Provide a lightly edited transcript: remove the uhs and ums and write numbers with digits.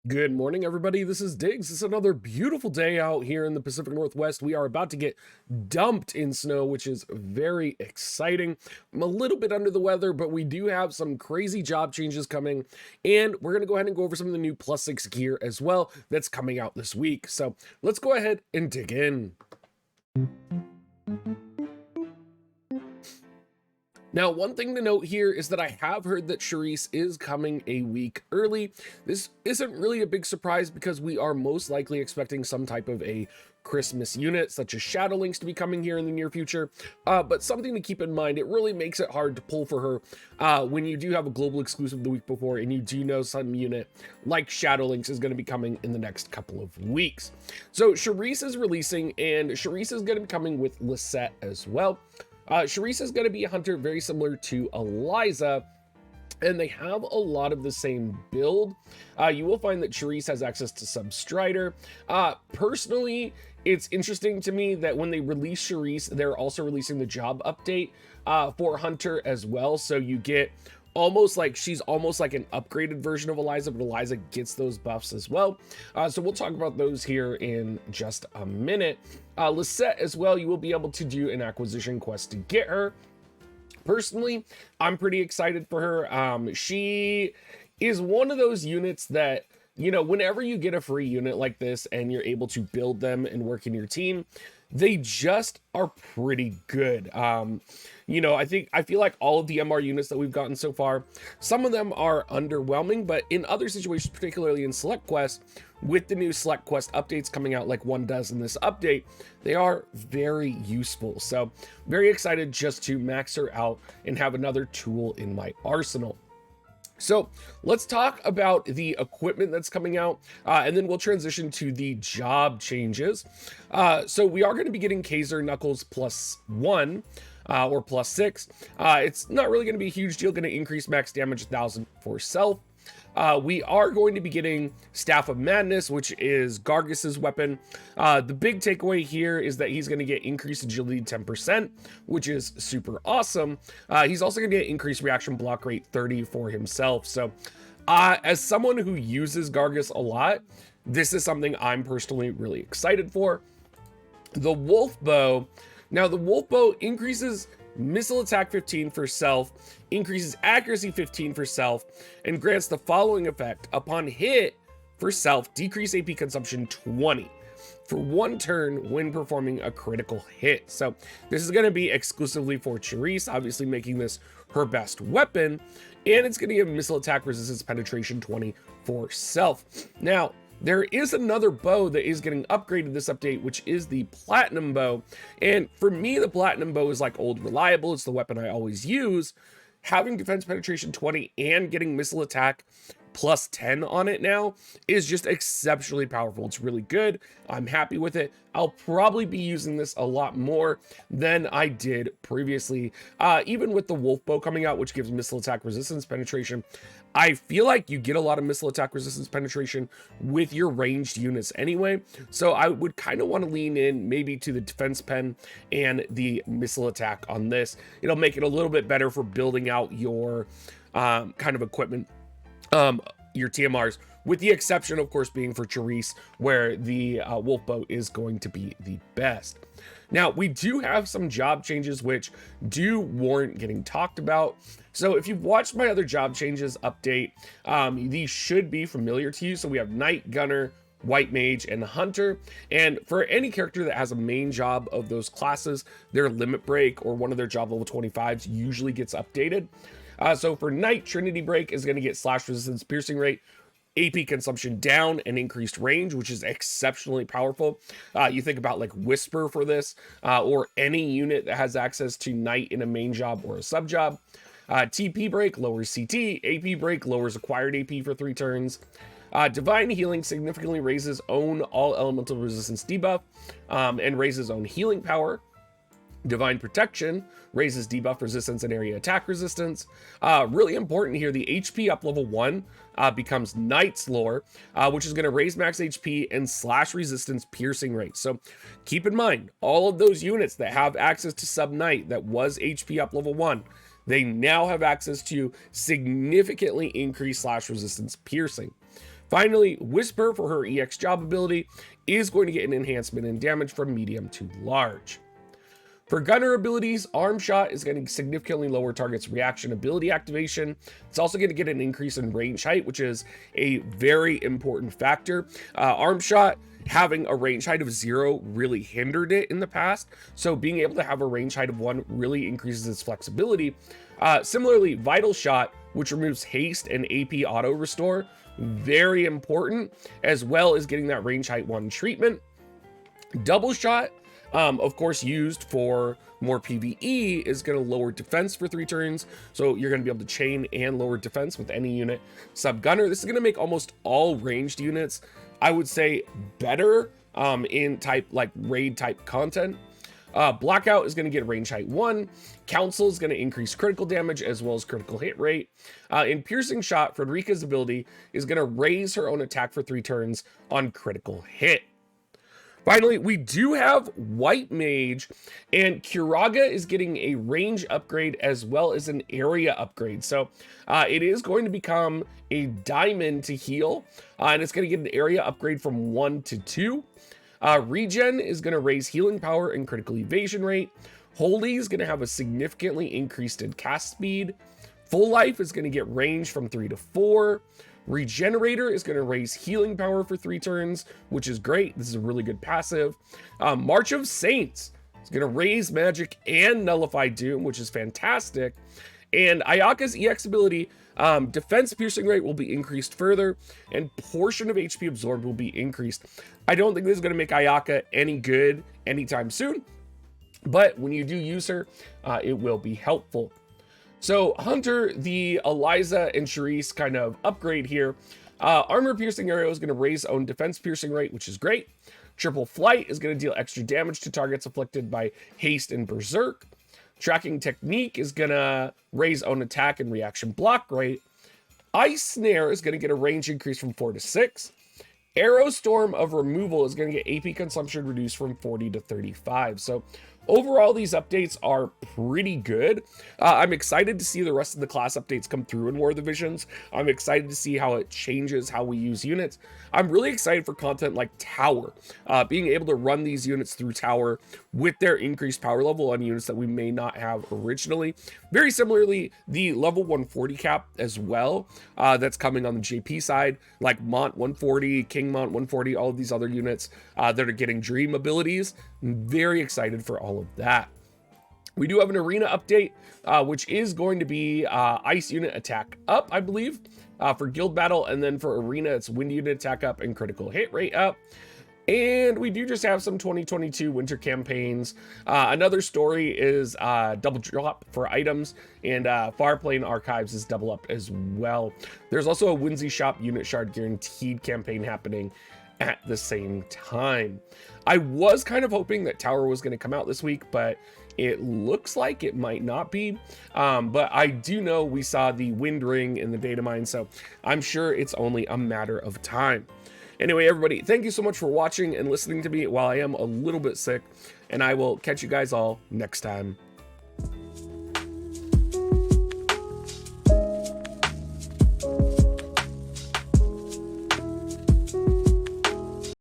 Good morning, everybody. This is Diggs. It's another beautiful day out here in the Pacific Northwest. We are about to get dumped in snow, which is very exciting. I'm a little bit under the weather, but we do have some crazy job changes coming, and we're going to go ahead and go over some of the new +6 gear as well that's coming out this week. So let's go ahead and dig in. Now, one thing to note here is that I have heard that Cherise is coming a week early. This isn't really a big surprise because we are most likely expecting some type of a Christmas unit, such as Shadow Links, to be coming here in the near future. But something to keep in mind, it really makes it hard to pull for her when you do have a global exclusive the week before and you do know some unit like Shadow Links is going to be coming in the next couple of weeks. So Cherise is releasing, and Cherise is going to be coming with Lisette as well. Cherise is going to be a hunter very similar to Eliza, and they have a lot of the same build. You will find that Cherise has access to Substrider. Personally, it's interesting to me that when they release Cherise, they're also releasing the job update for Hunter as well. So you get she's almost like an upgraded version of Eliza, but Eliza gets those buffs as well. So we'll talk about those here in just a minute. Lisette as well, you will be able to do an acquisition quest to get her. Personally, I'm pretty excited for her. She is one of those units that, you know, whenever you get a free unit like this and you're able to build them and work in your team, they just are pretty good. You know, I feel like all of the MR units that we've gotten so far, some of them are underwhelming, but in other situations, particularly in Select Quest, with the new Select Quest updates coming out like one does in this update, they are very useful. So very excited just to max her out and have another tool in my arsenal. So let's talk about the equipment that's coming out, and then we'll transition to the job changes. So we are going to be getting Kaiser Knuckles +1 or +6. It's not really going to be a huge deal, going to increase max damage 1,000 for self. We are going to be getting Staff of Madness, which is Gargus's weapon. The big takeaway here is that he's going to get increased agility 10%, which is super awesome. He's also going to get increased reaction block rate 30 for himself. So as someone who uses Gargus a lot, this is something I'm personally really excited for. The Wolf Bow. Now, the Wolf Bow increases missile attack 15 for self, increases accuracy 15 for self, and grants the following effect. Upon hit for self, decrease AP consumption 20 for 1 turn when performing a critical hit. So this is going to be exclusively for Cherise, obviously making this her best weapon, and it's going to give missile attack resistance penetration 20 for self. Now, there is another bow that is getting upgraded this update, which is the Platinum Bow. And for me, the Platinum Bow is like old reliable. It's the weapon I always use. Having defense penetration 20 and getting missile attack +10 on it now is just exceptionally powerful. It's really good. I'm happy with it. I'll probably be using this a lot more than I did previously. Even with the Wolf Bow coming out, which gives missile attack resistance penetration, I feel like you get a lot of missile attack resistance penetration with your ranged units anyway. So I would kind of want to lean in maybe to the defense pen and the missile attack on this. It'll make it a little bit better for building out your kind of equipment, your TMRs, with the exception, of course, being for Cherise, where the Wolf Bow is going to be the best. Now, we do have some job changes which do warrant getting talked about. So if you've watched my other job changes update, these should be familiar to you. So we have Knight, Gunner, White Mage, and Hunter. And for any character that has a main job of those classes, their limit break or one of their job level 25s usually gets updated. So for Knight, Trinity Break is going to get slash resistance piercing rate, AP consumption down, and increased range, which is exceptionally powerful. You think about like Whisper for this, or any unit that has access to Knight in a main job or a sub job. TP Break lowers CT, AP Break lowers acquired AP for 3 turns. Divine Healing significantly raises own all elemental resistance debuff, and raises own healing power. Divine Protection raises debuff resistance and area attack resistance. Really important here, the HP up level 1 becomes Knight's Lore, which is going to raise max HP and slash resistance piercing rate. So keep in mind, all of those units that have access to Sub Knight that was HP up level 1, they now have access to significantly increased slash resistance piercing. Finally, Whisper for her EX job ability is going to get an enhancement in damage from medium to large. For gunner abilities, Arm Shot is going to significantly lower target's reaction ability activation. It's also going to get an increase in range height, which is a very important factor. Arm Shot having a range height of 0 really hindered it in the past, so being able to have a range height of 1 really increases its flexibility. Similarly, Vital Shot, which removes haste and AP auto restore, very important, as well as getting that range height 1 treatment. Double Shot, of course, used for more PvE, is going to lower defense for 3 turns, so you're going to be able to chain and lower defense with any unit. Sub-gunner, this is going to make almost all ranged units, I would say, better in type like raid type content. Blackout is going to get range height 1. Council is going to increase critical damage as well as critical hit rate. In Piercing Shot, Frederica's ability is going to raise her own attack for 3 turns on critical hit. Finally, we do have White Mage, and Curaga is getting a range upgrade as well as an area upgrade. So it is going to become a diamond to heal, and it's going to get an area upgrade from 1 to 2. Regen is going to raise healing power and critical evasion rate. Holy is going to have a significantly increased in cast speed. Full Life is going to get range from 3 to 4. Regenerator is going to raise healing power for 3 turns, which is great. This is a really good passive. March of Saints is going to raise magic and nullify doom, which is fantastic. And Ayaka's EX ability, defense piercing rate will be increased further, and portion of HP absorbed will be increased. I don't think this is going to make Ayaka any good anytime soon, but when you do use her, it will be helpful. So Hunter, the Eliza, and Cherise kind of upgrade here. Armor piercing arrow is going to raise own defense piercing rate, which is great. Triple Flight is going to deal extra damage to targets afflicted by haste and berserk. Tracking Technique is going to raise own attack and reaction block rate. Ice Snare is going to get a range increase from 4 to 6. Arrow Storm of Removal is going to get AP consumption reduced from 40 to 35. So overall, these updates are pretty good. I'm excited to see the rest of the class updates come through in War of the Visions. I'm excited to see how it changes how we use units. I'm really excited for content like Tower, being able to run these units through Tower with their increased power level on units that we may not have originally. Very similarly, the level 140 cap as well, that's coming on the JP side, like Mont 140, King Mont 140, all of these other units that are getting dream abilities. I'm very excited for all of that. We do have an arena update, which is going to be ice unit attack up, I believe, for guild battle, and then for arena it's wind unit attack up and critical hit rate up. And we do just have some 2022 winter campaigns. Another story is double drop for items, and Farplane Archives is double up as well. There's also a Whimsy Shop unit shard guaranteed campaign happening at the same time. I was kind of hoping that Tower was going to come out this week, but it looks like it might not be. But I do know we saw the Wind Ring in the data mine, so I'm sure it's only a matter of time. Anyway, everybody, thank you so much for watching and listening to me while I am a little bit sick, and I will catch you guys all next time.